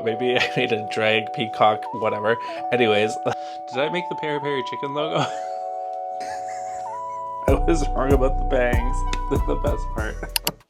Maybe I made a drag, peacock, whatever. Anyways, did I make the peri peri chicken logo? I was wrong about the bangs. They're the best part.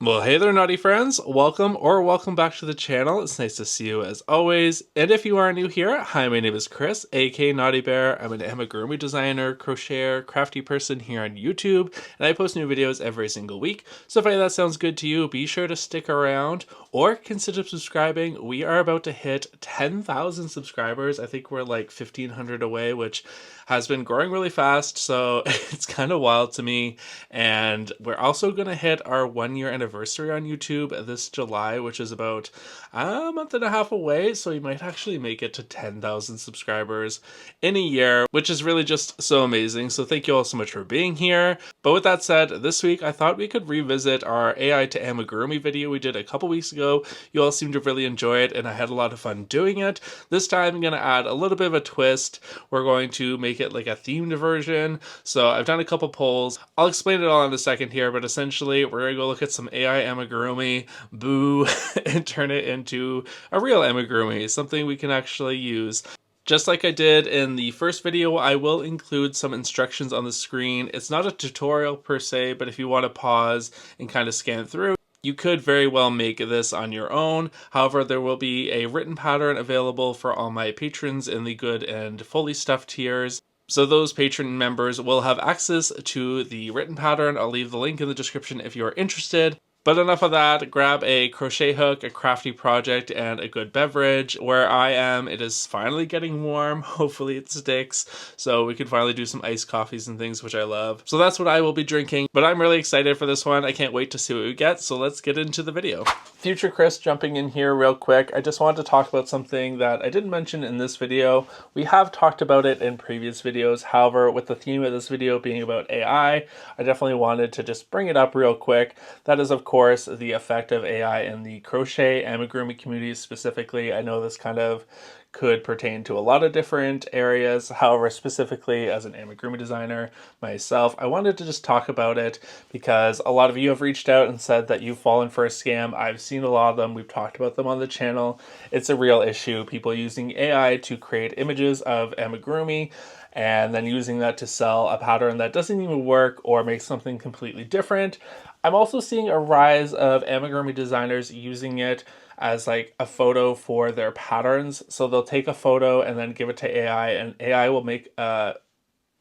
Well, hey there, Knotty Friends. Welcome back to the channel. It's nice to see you as always. And if you are new here, hi, my name is Chris, aka Knotty Bear. I'm an amigurumi designer, crocheter, crafty person here on YouTube, and I post new videos every single week. So if any of that sounds good to you, be sure to stick around or consider subscribing. We are about to hit 10,000 subscribers. I think we're like 1,500 away, which has been growing really fast, so it's kind of wild to me. And we're also going to hit our 1-year anniversary on YouTube this July, which is about a month and a half away, so we might actually make it to 10,000 subscribers in a year, which is really just so amazing. So thank you all so much for being here. But with that said, this week I thought we could revisit our AI to amigurumi video we did a couple weeks ago. You all seemed to really enjoy it, and I had a lot of fun doing it. This time I'm going to add a little bit of a twist. We're going to make it like a themed version. So I've done a couple polls. I'll explain it all in a second here, but essentially we're going to go look at some AI amigurumi, boo, and turn it into a real amigurumi, something we can actually use. Just like I did in the first video, I will include some instructions on the screen. It's not a tutorial per se, but if you want to pause and kind of scan through, you could very well make this on your own. However, there will be a written pattern available for all my patrons in the good and fully stuffed tiers. So those patron members will have access to the written pattern. I'll leave the link in the description if you're interested. But enough of that, grab a crochet hook, a crafty project, and a good beverage. Where I am, it is finally getting warm. Hopefully it sticks, so we can finally do some iced coffees and things, which I love. So that's what I will be drinking, but I'm really excited for this one. I can't wait to see what we get, so let's get into the video. Future Chris jumping in here real quick. I just wanted to talk about something that I didn't mention in this video. We have talked about it in previous videos. However, with the theme of this video being about AI, I definitely wanted to just bring it up real quick. That is, of course, the effect of AI in the crochet amigurumi community specifically. I know this kind of could pertain to a lot of different areas. However, specifically as an amigurumi designer myself, I wanted to just talk about it because a lot of you have reached out and said that you've fallen for a scam. I've seen a lot of them. We've talked about them on the channel. It's a real issue. People using AI to create images of amigurumi and then using that to sell a pattern that doesn't even work or make something completely different. I'm also seeing a rise of amigurumi designers using it as like a photo for their patterns. So they'll take a photo and then give it to AI, and AI will make a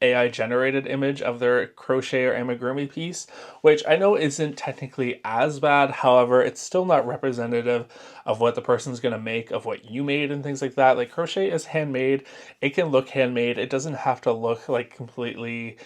AI generated image of their crochet or amigurumi piece, which I know isn't technically as bad. However, it's still not representative of what the person's going to make of what you made and things like that. Like, crochet is handmade. It can look handmade. It doesn't have to look like completely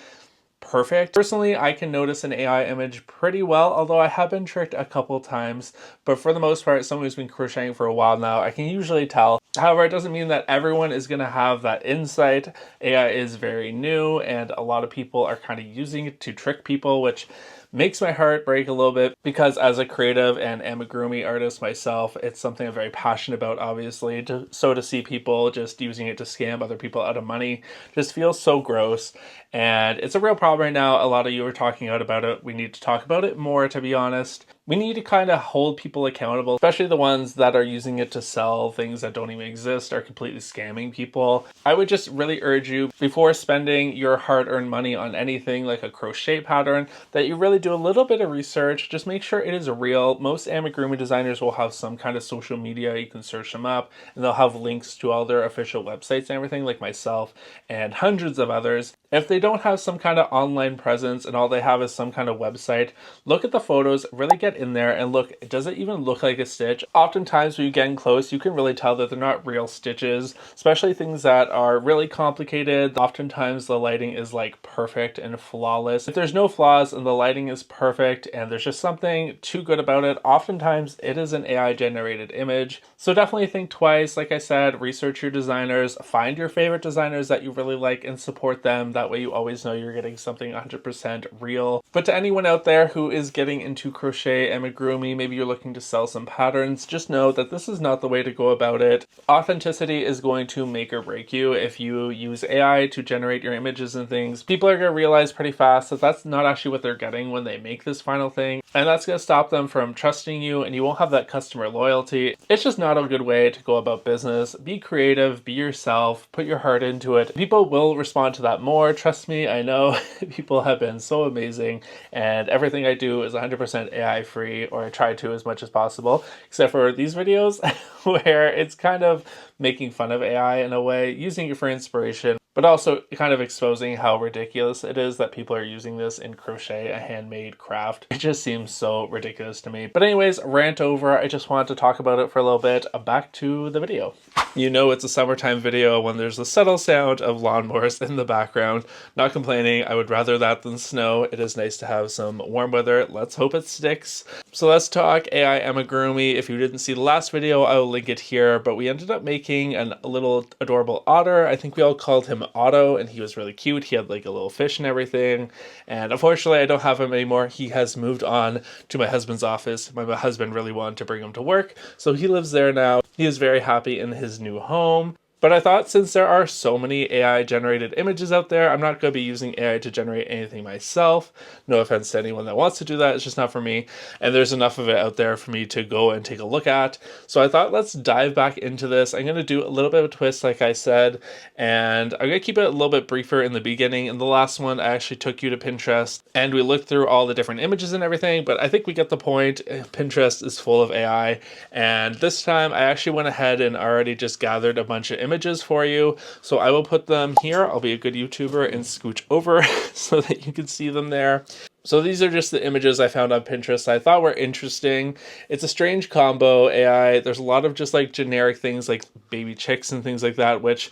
perfect. Personally, I can notice an AI image pretty well, although I have been tricked a couple times. But for the most part, someone who's been crocheting for a while now, I can usually tell. However, it doesn't mean that everyone is going to have that insight. AI is very new, and a lot of people are kind of using it to trick people, which makes my heart break a little bit because as a creative and amigurumi artist myself, it's something I'm very passionate about, obviously. So to see people just using it to scam other people out of money just feels so gross. And it's a real problem right now. A lot of you are talking out about it. We need to talk about it more, to be honest. We need to kind of hold people accountable, especially the ones that are using it to sell things that don't even exist, are completely scamming people. I would just really urge you, before spending your hard-earned money on anything like a crochet pattern, that you really do a little bit of research. Just make sure it is real. Most amigurumi designers will have some kind of social media. You can search them up, and they'll have links to all their official websites and everything, like myself and hundreds of others. If they don't have some kind of online presence and all they have is some kind of website, look at the photos, really get in there and look, does it even look like a stitch? Oftentimes when you get in close, you can really tell that they're not real stitches, especially things that are really complicated. Oftentimes the lighting is like perfect and flawless. If there's no flaws and the lighting is perfect and there's just something too good about it, oftentimes it is an AI generated image. So definitely think twice. Like I said, research your designers, find your favorite designers that you really like and support them. That way you always know you're getting something 100% real. But to anyone out there who is getting into crochet crochet amigurumi, maybe you're looking to sell some patterns, just know that this is not the way to go about it. Authenticity is going to make or break you. If you use AI to generate your images and things, people are going to realize pretty fast that that's not actually what they're getting when they make this final thing. And that's going to stop them from trusting you, and you won't have that customer loyalty. It's just not a good way to go about business. Be creative, be yourself, put your heart into it. People will respond to that more. Trust me, I know people have been so amazing, and everything I do is 100% AI free, or I try to as much as possible, except for these videos where it's kind of making fun of AI in a way, using it for inspiration, but also kind of exposing how ridiculous it is that people are using this in crochet, a handmade craft. It just seems so ridiculous to me. But anyways, rant over. I just wanted to talk about it for a little bit. Back to the video. You know it's a summertime video when there's a subtle sound of lawnmowers in the background. Not complaining, I would rather that than snow. It is nice to have some warm weather. Let's hope it sticks. So let's talk AI amigurumi. If you didn't see the last video, I will link it here, but we ended up making a little adorable otter. I think we all called him Otto, and he was really cute. He had like a little fish and everything, and unfortunately I don't have him anymore. He has moved on to my husband's office. My husband really wanted to bring him to work, so he lives there now. He is very happy in his new home. But I thought, since there are so many AI generated images out there, I'm not going to be using AI to generate anything myself. No offense to anyone that wants to do that, it's just not for me. And there's enough of it out there for me to go and take a look at. So I thought, let's dive back into this. I'm going to do a little bit of a twist, like I said, and I'm going to keep it a little bit briefer in the beginning. In the last one, I actually took you to Pinterest, and we looked through all the different images and everything, but I think we get the point. Pinterest is full of AI, and this time I actually went ahead and already just gathered a bunch of images for you, so I will put them here. I'll be a good YouTuber and scooch over so that you can see them there. So these are just the images I found on Pinterest I thought were interesting. It's a strange combo AI. There's a lot of just like generic things like baby chicks and things like that, which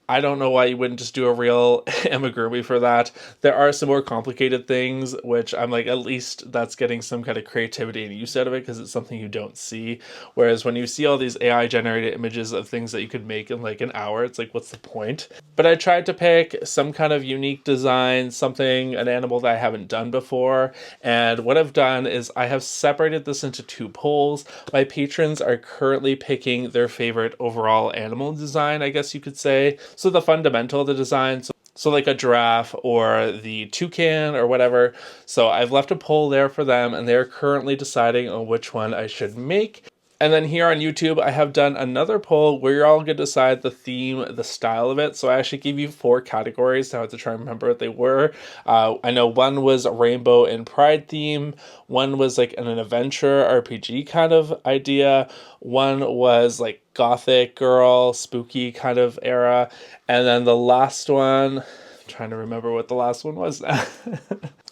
I don't know why you wouldn't just do a real amigurumi for that. There are some more complicated things, which I'm like, at least that's getting some kind of creativity and use out of it, because it's something you don't see. Whereas when you see all these AI generated images of things that you could make in like an hour, it's like, what's the point? But I tried to pick some kind of unique design, something, an animal that I haven't done before. And what I've done is I have separated this into two polls. My patrons are currently picking their favorite overall animal design, I guess you could say. So the fundamental of the design, so like a giraffe or the toucan or whatever. So I've left a poll there for them, and they're currently deciding on which one I should make. And then here on YouTube, I have done another poll where you're all going to decide the theme, the style of it. So I actually gave you 4 categories. Now I have to try and remember what they were. I know one was rainbow and pride theme. One was like an adventure RPG kind of idea. One was like gothic girl, spooky kind of era. And then the last one, I'm trying to remember what the last one was now.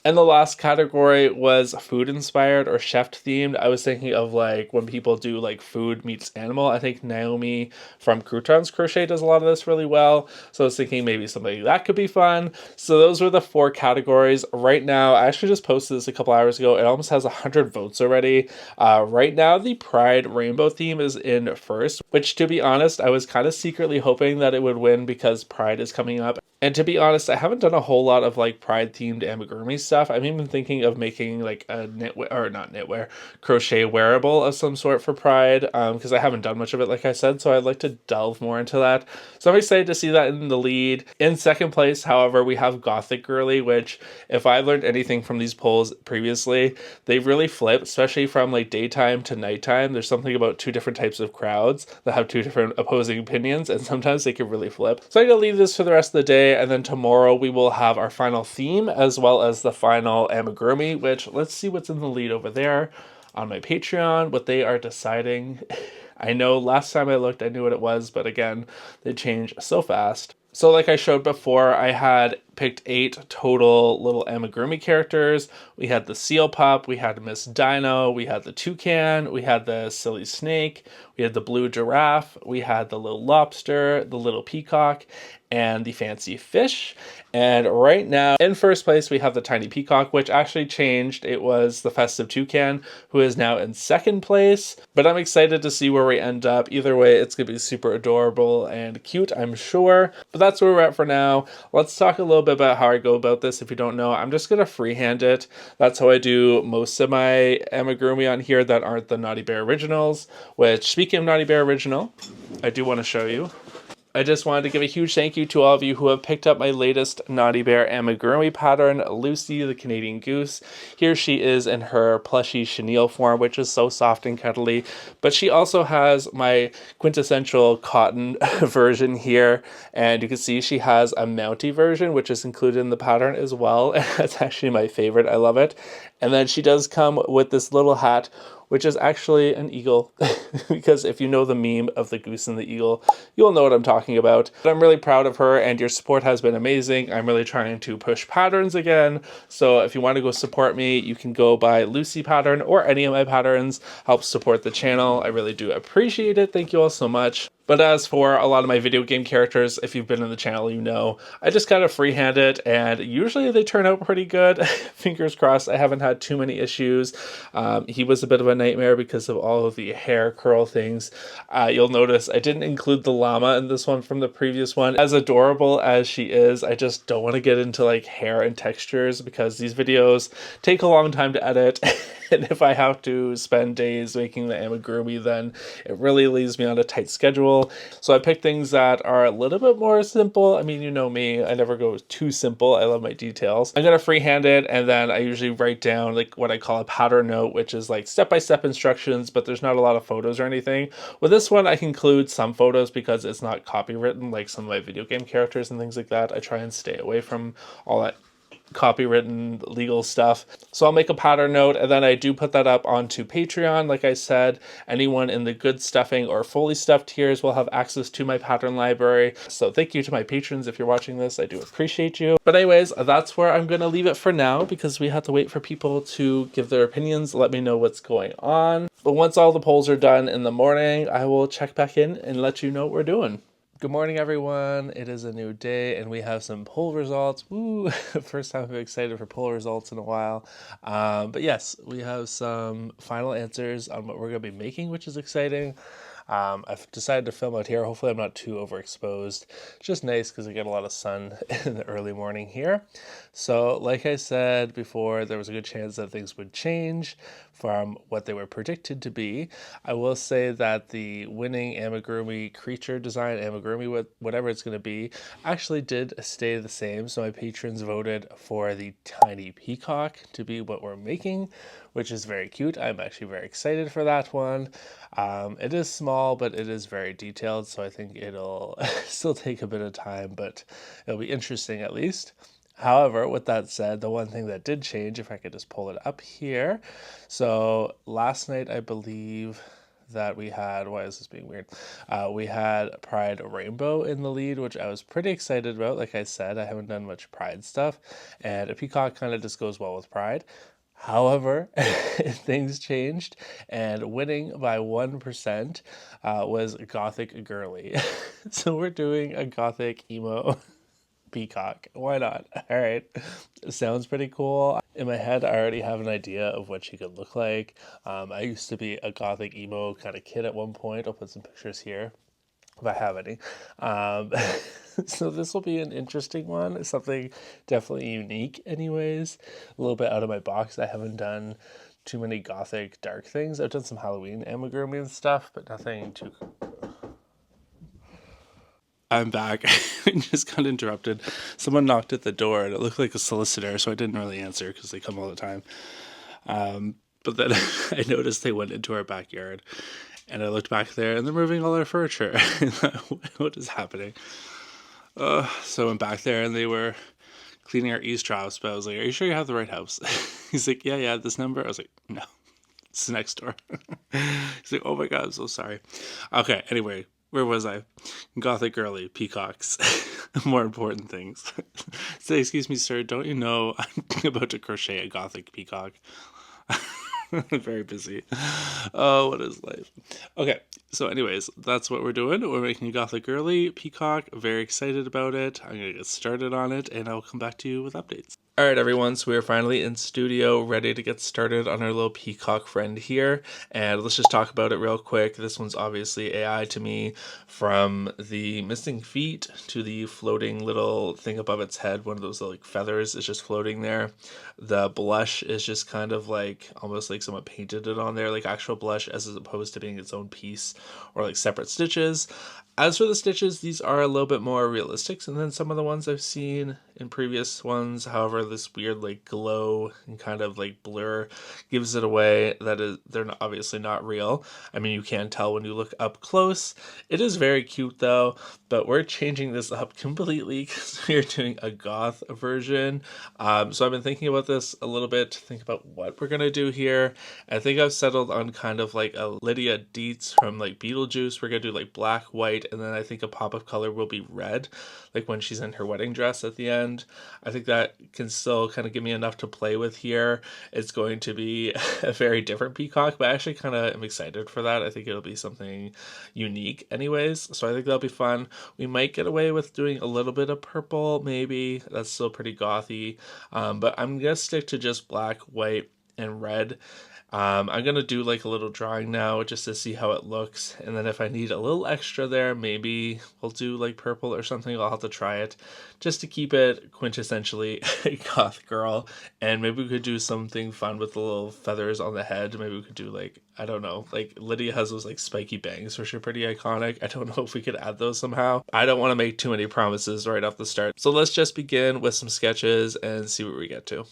And the last category was food inspired or chef themed. I was thinking of like when people do like food meets animal. I think Naomi from Croutons Crochet does a lot of this really well. So I was thinking maybe something that could be fun. So those were the 4 categories. Right now, I actually just posted this a couple hours ago. It almost has 100 votes already. Right now, the Pride Rainbow theme is in first, which to be honest, I was kind of secretly hoping that it would win because Pride is coming up. And to be honest, I haven't done a whole lot of like pride themed amigurumi stuff. I'm even thinking of making like a crochet wearable of some sort for pride, because I haven't done much of it, like I said, so I'd like to delve more into that. So I'm excited to see that in the lead. In second place, however, we have Gothic Girly, which if I learned anything from these polls previously, they really flip, especially from like daytime to nighttime. There's something about 2 different types of crowds that have 2 different opposing opinions, and sometimes they can really flip. So I'm going to leave this for the rest of the day. And then tomorrow we will have our final theme as well as the final amigurumi, which let's see what's in the lead over there on my Patreon, what they are deciding. I know last time I looked, I knew what it was, but again, they change so fast. So like I showed before, I had picked 8 total little amigurumi characters. We had the seal pup, we had Miss Dino, we had the toucan, we had the silly snake, we had the blue giraffe, we had the little lobster, the little peacock, and the fancy fish. And right now, in first place, we have the tiny peacock, which actually changed. It was the festive toucan, who is now in second place. But I'm excited to see where we end up. Either way, it's going to be super adorable and cute, I'm sure. But that's where we're at for now. Let's talk a little bit bit about how I go about this. If you don't know, I'm just going to freehand it. That's how I do most of my amigurumi on here that aren't the Knotty Bear originals, which, speaking of Knotty Bear original, I do want to show you. I just wanted to give a huge thank you to all of you who have picked up my latest Knotty Bear amigurumi pattern, Lucy the Canadian Goose. Here she is in her plushy chenille form, which is so soft and cuddly. But she also has my quintessential cotton version here. And you can see she has a mounty version, which is included in the pattern as well. That's actually my favorite. I love it. And then she does come with this little hat, which is actually an eagle, because if you know the meme of the goose and the eagle, you'll know what I'm talking about. But I'm really proud of her, and your support has been amazing. I'm really trying to push patterns again, so if you want to go support me, you can go buy Lucy pattern or any of my patterns. Help support the channel. I really do appreciate it. Thank you all so much. But as for a lot of my video game characters, if you've been in the channel, you know, I just kind of freehand it, and usually they turn out pretty good. Fingers crossed, I haven't had too many issues. He was a bit of a nightmare because of all of the hair curl things. You'll notice I didn't include the llama in this one from the previous one. As adorable as she is, I just don't want to get into like hair and textures because these videos take a long time to edit. And if I have to spend days making the amigurumi, then it really leaves me on a tight schedule. So I picked things that are a little bit more simple. I mean, you know me, I never go too simple. I love my details. I'm going to freehand it, and then I usually write down like what I call a pattern note, which is like step-by-step instructions, but there's not a lot of photos or anything. With this one, I can include some photos because it's not copywritten like some of my video game characters and things like that. I try and stay away from all that copywritten legal stuff. So I'll make a pattern note, and then I do put that up onto Patreon. Like I said, anyone in the good stuffing or fully stuffed tiers will have access to my pattern library. So thank you to my patrons if you're watching this. I do appreciate you. But anyways, that's where I'm going to leave it for now because we have to wait for people to give their opinions, let me know what's going on. But once all the polls are done in the morning, I will check back in and let you know what we're doing. Good morning, everyone. It is a new day, and we have some poll results. Woo! First time I'm excited for poll results in a while. But yes, we have some final answers on what we're going to be making, which is exciting. I've decided to film out here. Hopefully I'm not too overexposed. It's just nice because I get a lot of sun in the early morning here. So like I said before, there was a good chance that things would change from what they were predicted to be. I will say that the winning amigurumi creature design, amigurumi, whatever it's going to be, actually did stay the same. So my patrons voted for the tiny peacock to be what we're making, which is very cute. I'm actually very excited for that one. It is small, but it is very detailed, so I think it'll still take a bit of time, but it'll be interesting at least. However, with that said, the one thing that did change, if I could just pull it up here. So last night, I believe that we had, why is this being weird? We had Pride Rainbow in the lead, which I was pretty excited about. Like I said, I haven't done much Pride stuff, and a peacock kind of just goes well with Pride. However, things changed, and winning by 1% was Gothic Girly. So we're doing a Gothic emo peacock. Why not? All right. Sounds pretty cool. In my head, I already have an idea of what she could look like. I used to be a Gothic emo kind of kid at one point. I'll put some pictures here if I have any. So this will be an interesting one. It's something definitely unique anyways. A little bit out of my box. I haven't done too many Gothic dark things. I've done some Halloween amigurumi and stuff, but nothing too... I'm back. I just got interrupted. Someone knocked at the door and it looked like a solicitor, so I didn't really answer because they come all the time. But then I noticed they went into our backyard, and I looked back there and they're moving all our furniture. What is happening? So I went back there and they were cleaning our eavesdrops, but I was like, are you sure you have the right house? He's like, yeah, this number. I was like, no, it's next door. He's like, oh my God, I'm so sorry. Okay, anyway. Where was I? Gothic girly, peacocks. More important things. Say, excuse me, sir, don't you know I'm about to crochet a Gothic peacock? Very busy. Oh, what is life? Okay, so anyways, that's what we're doing. We're making a Gothic girly peacock. Very excited about it. I'm going to get started on it, and I'll come back to you with updates. All right, everyone, so we are finally in studio, ready to get started on our little peacock friend here, and let's just talk about it real quick. This one's obviously AI to me, from the missing feet to the floating little thing above its head. One of those like feathers is just floating there. The blush is just kind of like almost like someone painted it on there, like actual blush, as opposed to being its own piece or like separate stitches. As for the stitches, these are a little bit more realistic than some of the ones I've seen in previous ones. However, this weird like glow and kind of like blur gives it away that they're obviously not real. I mean, you can tell when you look up close. It is very cute though, but we're changing this up completely because we're doing a goth version. So I've been thinking about this a little bit, think about what we're gonna do here. I think I've settled on kind of like a Lydia Dietz from like Beetlejuice. We're gonna do like black, white, and then I think a pop of color will be red, like when she's in her wedding dress at the end. I think that can still kind of give me enough to play with here. It's going to be a very different peacock, but I actually kind of am excited for that. I think it'll be something unique anyways, so I think that'll be fun. We might get away with doing a little bit of purple, maybe. That's still pretty gothy, but I'm gonna stick to just black, white, and red. I'm gonna do like a little drawing now just to see how it looks, and then if I need a little extra there, maybe we'll do like purple or something. I'll have to try it just to keep it quintessentially a goth girl, and maybe we could do something fun with the little feathers on the head. Maybe we could do like, I don't know, like Lydia has those like spiky bangs which are pretty iconic. I don't know if we could add those somehow. I don't want to make too many promises right off the start, so let's just begin with some sketches and see what we get to.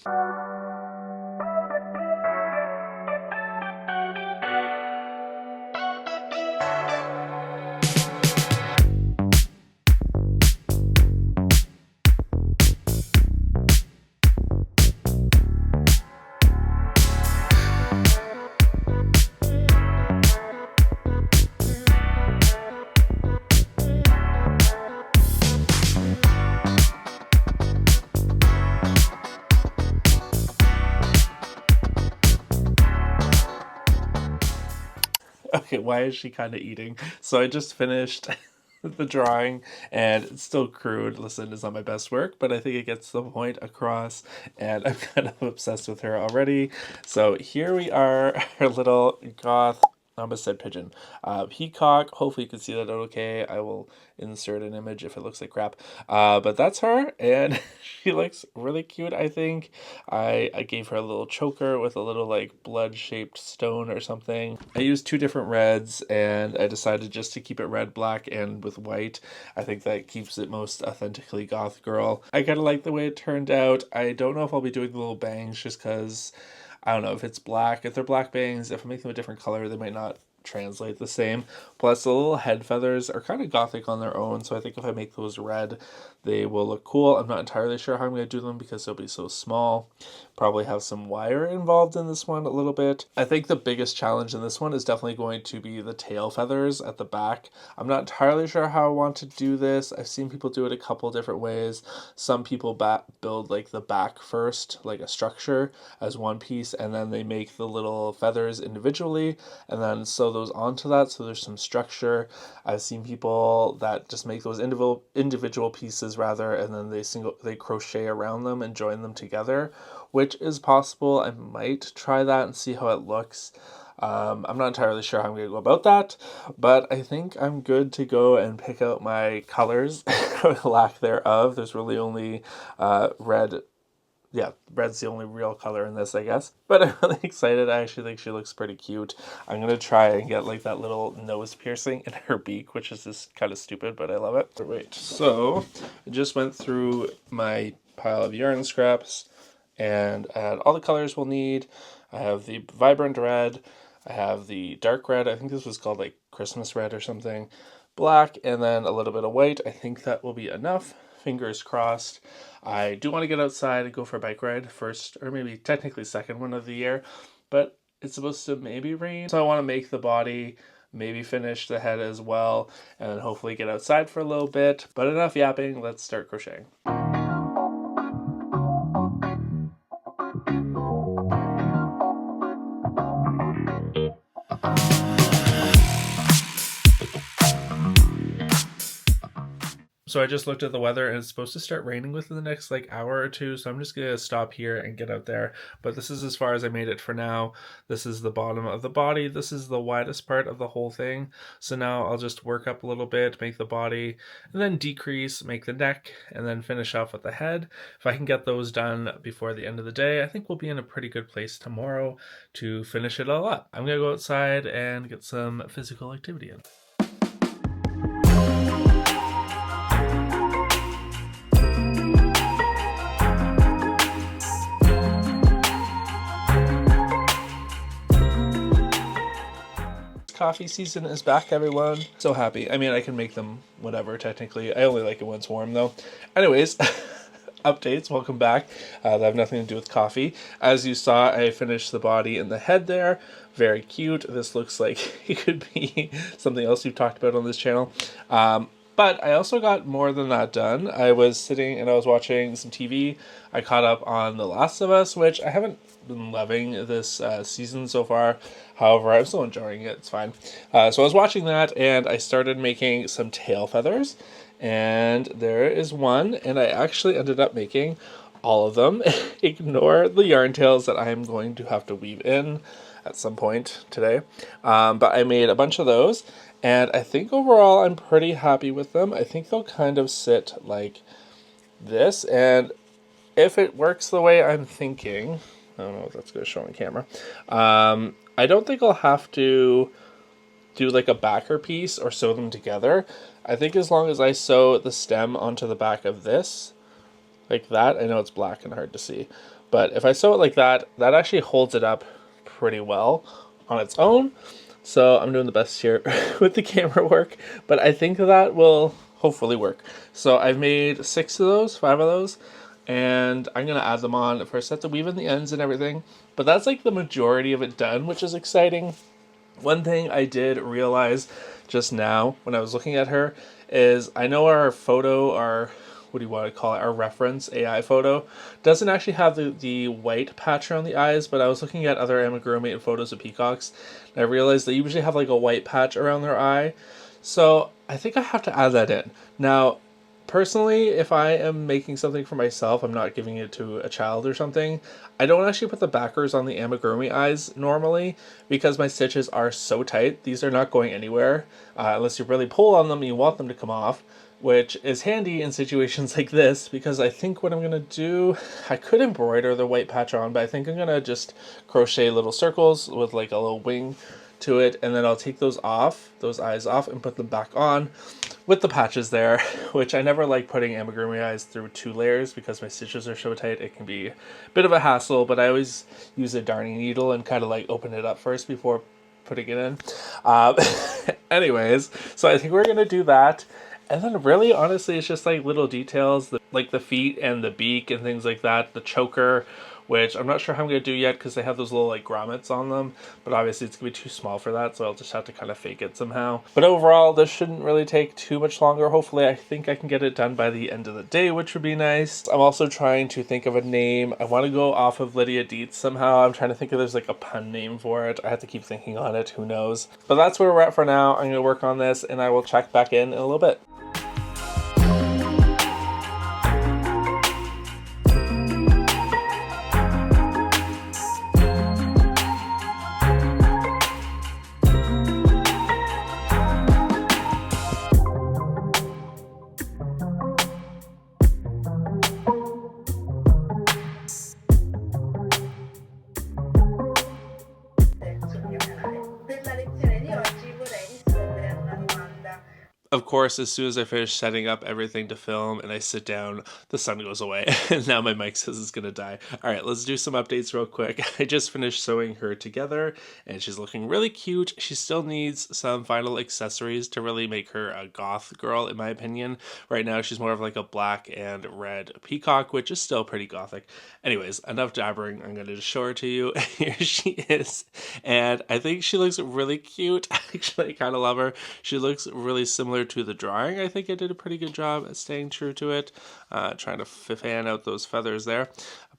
Okay, why is she kind of eating? So I just finished the drawing and it's still crude. Listen, it's not my best work, but I think it gets the point across and I'm kind of obsessed with her already. So here we are, our little goth, I almost said pigeon, peacock. Hopefully you can see that okay. I will insert an image if it looks like crap. But that's her, and she looks really cute, I think. I gave her a little choker with a little like blood-shaped stone or something. I used two different reds, and I decided just to keep it red, black, and with white. I think that keeps it most authentically goth girl. I kind of like the way it turned out. I don't know if I'll be doing the little bangs just because I don't know if it's black. If they're black bangs, if I make them a different color, they might not translate the same. Plus the little head feathers are kind of gothic on their own, so I think if I make those red, they will look cool. I'm not entirely sure how I'm going to do them because they'll be so small. Probably have some wire involved in this one a little bit. I think the biggest challenge in this one is definitely going to be the tail feathers at the back. I'm not entirely sure how I want to do this. I've seen people do it a couple different ways. Some people build like the back first, like a structure as one piece, and then they make the little feathers individually and then sew those onto that so there's some structure. I've seen people that just make those individual pieces rather, and then they crochet around them and join them together, which is possible. I might try that and see how it looks. I'm not entirely sure how I'm going to go about that, but I think I'm good to go and pick out my colors, or lack thereof. There's really only red. Yeah, red's the only real color in this, I guess. But I'm really excited. I actually think she looks pretty cute. I'm going to try and get like that little nose piercing in her beak, which is just kind of stupid, but I love it. Right, so I just went through my pile of yarn scraps and I had all the colors we'll need. I have the vibrant red. I have the dark red. I think this was called like Christmas red or something. Black, and then a little bit of white. I think that will be enough. Fingers crossed. I do want to get outside and go for a bike ride first, or maybe technically second one of the year, but it's supposed to maybe rain. So I want to make the body, maybe finish the head as well, and then hopefully get outside for a little bit. But enough yapping, let's start crocheting. So I just looked at the weather and it's supposed to start raining within the next like hour or two. So I'm just going to stop here and get out there. But this is as far as I made it for now. This is the bottom of the body. This is the widest part of the whole thing. So now I'll just work up a little bit, make the body, and then decrease, make the neck, and then finish off with the head. If I can get those done before the end of the day, I think we'll be in a pretty good place tomorrow to finish it all up. I'm going to go outside and get some physical activity in. Coffee season is back, everyone. So happy. I mean, I can make them whatever, technically. I only like it when it's warm, though. Anyways, updates. Welcome back. That have nothing to do with coffee. As you saw, I finished the body and the head there. Very cute. This looks like it could be something else you've talked about on this channel. But I also got more than that done. I was sitting and I was watching some TV. I caught up on The Last of Us, which I haven't been loving this season so far. However, I'm still enjoying it. It's fine. So I was watching that and I started making some tail feathers. And there is one. And I actually ended up making all of them. Ignore the yarn tails that I'm going to have to weave in at some point today. But I made a bunch of those. And I think overall I'm pretty happy with them. I think they'll kind of sit like this. And if it works the way I'm thinking, I don't know if that's going to show on camera. I don't think I'll have to do like a backer piece or sew them together. I think as long as I sew the stem onto the back of this, like that, I know it's black and hard to see, but if I sew it like that, that actually holds it up pretty well on its own. So I'm doing the best here with the camera work, but I think that will hopefully work. So I've made 5 of those, and I'm going to add them on. First I have to weave in the ends and everything, but that's like the majority of it done, which is exciting. One thing I did realize just now when I was looking at her is I know our photo, what do you want to call it, our reference AI photo doesn't actually have the white patch around the eyes, but I was looking at other amigurumi and photos of peacocks, and I realized they usually have like a white patch around their eye. So I think I have to add that in. Now, personally, if I am making something for myself, I'm not giving it to a child or something, I don't actually put the backers on the amigurumi eyes normally because my stitches are so tight. These are not going anywhere unless you really pull on them and you want them to come off, which is handy in situations like this because I think what I'm going to do, I could embroider the white patch on, but I think I'm going to just crochet little circles with like a little wing to it, and then I'll take those eyes off and put them back on with the patches there, which I never like putting amigurumi eyes through 2 layers because my stitches are so tight. It can be a bit of a hassle, but I always use a darning needle and kind of like open it up first before putting it in. Anyways, so I think we're gonna do that. And then really, honestly, it's just like little details, like the feet and the beak and things like that, the choker, which I'm not sure how I'm going to do yet because they have those little like grommets on them, but obviously it's going to be too small for that, so I'll just have to kind of fake it somehow. But overall, this shouldn't really take too much longer. Hopefully, I think I can get it done by the end of the day, which would be nice. I'm also trying to think of a name. I want to go off of Lydia Dietz somehow. I'm trying to think if there's like a pun name for it. I have to keep thinking on it, who knows. But that's where we're at for now. I'm going to work on this, and I will check back in a little bit. Of course, as soon as I finish setting up everything to film and I sit down, the sun goes away and now my mic says it's gonna die. All right, let's do some updates real quick. I just finished sewing her together and she's looking really cute. She still needs some final accessories to really make her a goth girl, in my opinion. Right now, she's more of like a black and red peacock, which is still pretty gothic. Anyways, enough jabbering. I'm gonna just show her to you. Here she is. And I think she looks really cute. Actually, I kind of love her. She looks really similar compared to the drawing, I think I did a pretty good job at staying true to it, trying to fan out those feathers there.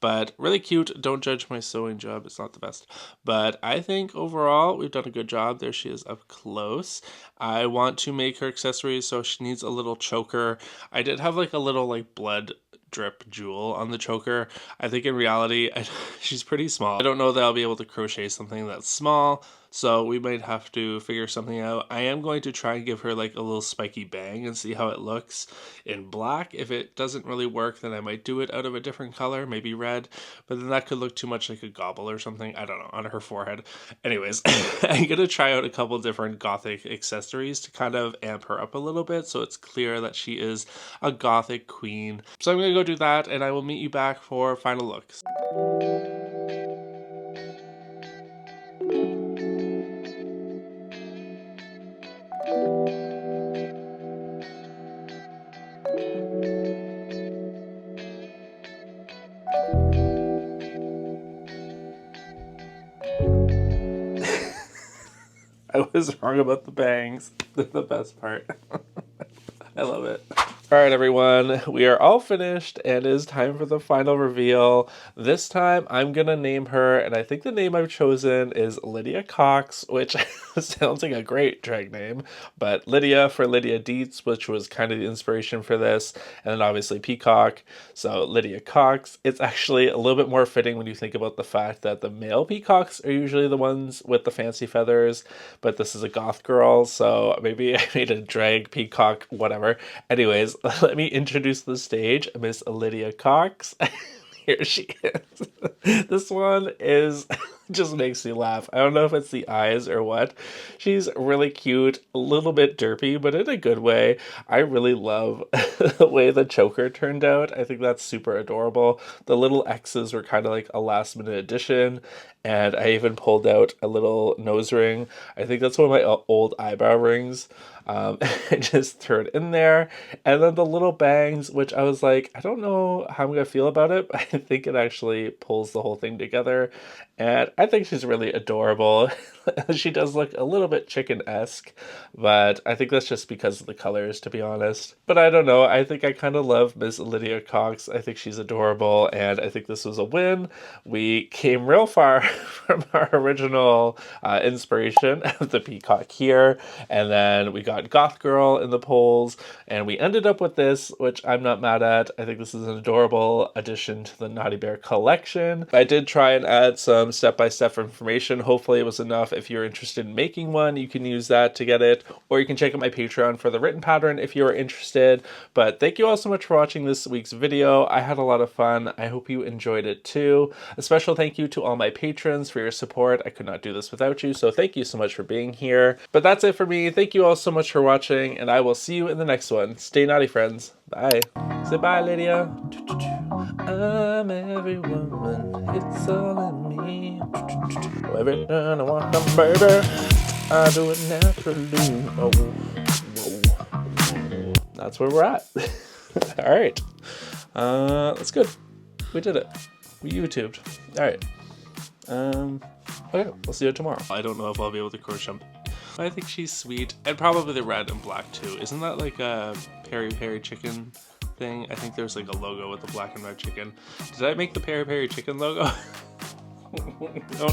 But really cute. Don't judge my sewing job, it's not the best. But I think overall we've done a good job. There she is up close. I want to make her accessories, so she needs a little choker. I did have like a little like blood drip jewel on the choker. I think in reality she's pretty small. I don't know that I'll be able to crochet something that's small, so we might have to figure something out. I am going to try and give her like a little spiky bang and see how it looks in black. If it doesn't really work, then I might do it out of a different color, maybe red, but then that could look too much like a gobble or something, I don't know, on her forehead. Anyways, I'm gonna try out a couple different gothic accessories to kind of amp her up a little bit so it's clear that she is a gothic queen. So I'm gonna go do that, and I will meet you back for final looks. I was wrong about the bangs. They're the best part. I love it. All right, everyone, we are all finished and it is time for the final reveal. This time I'm gonna name her, and I think the name I've chosen is Lydia Cox, which sounds like a great drag name, but Lydia for Lydia Dietz, which was kind of the inspiration for this, and then obviously Peacock, so Lydia Cox. It's actually a little bit more fitting when you think about the fact that the male peacocks are usually the ones with the fancy feathers, but this is a goth girl, so maybe I made a drag peacock, whatever. Anyways, let me introduce the stage, Miss Lydia Cox. Here she is. This one is just makes me laugh. I don't know if it's the eyes or what. She's really cute, a little bit derpy, but in a good way. I really love the way the choker turned out. I think that's super adorable. The little X's were kind of like a last minute addition, and I even pulled out a little nose ring. I think that's one of my old eyebrow rings. I just threw it in there, and then the little bangs, which I was like, I don't know how I'm gonna feel about it, but I think it actually pulls the whole thing together, and I think she's really adorable. She does look a little bit chicken-esque, but I think that's just because of the colors, to be honest. But I don't know, I think I kind of love Miss Lydia Cox. I think she's adorable, and I think this was a win. We came real far from our original inspiration of the peacock here, and then we got Goth Girl in the polls, and we ended up with this, which I'm not mad at. I think this is an adorable addition to the Naughty Bear collection. I did try and add some step-by-step information. Hopefully it was enough. If you're interested in making one, you can use that to get it, or you can check out my Patreon for the written pattern if you're interested. But thank you all so much for watching this week's video. I had a lot of fun. I hope you enjoyed it too. A special thank you to all my patrons for your support. I could not do this without you, so thank you so much for being here. But that's it for me. Thank you all so much for watching, and I will see you in the next one. Stay naughty, friends. Bye. Say bye, Lydia. I'm every woman, it's all in me. Every time I want them, baby, I do it naturally. Oh, whoa. That's where we're at. All right. That's good. We did it. We YouTubed. All right. Okay, we'll see you tomorrow. I don't know if I'll be able to crochet. I think she's sweet, and probably the red and black too. Isn't that like a peri peri chicken thing? I think there's like a logo with the black and red chicken. Did I make the peri peri chicken logo? No.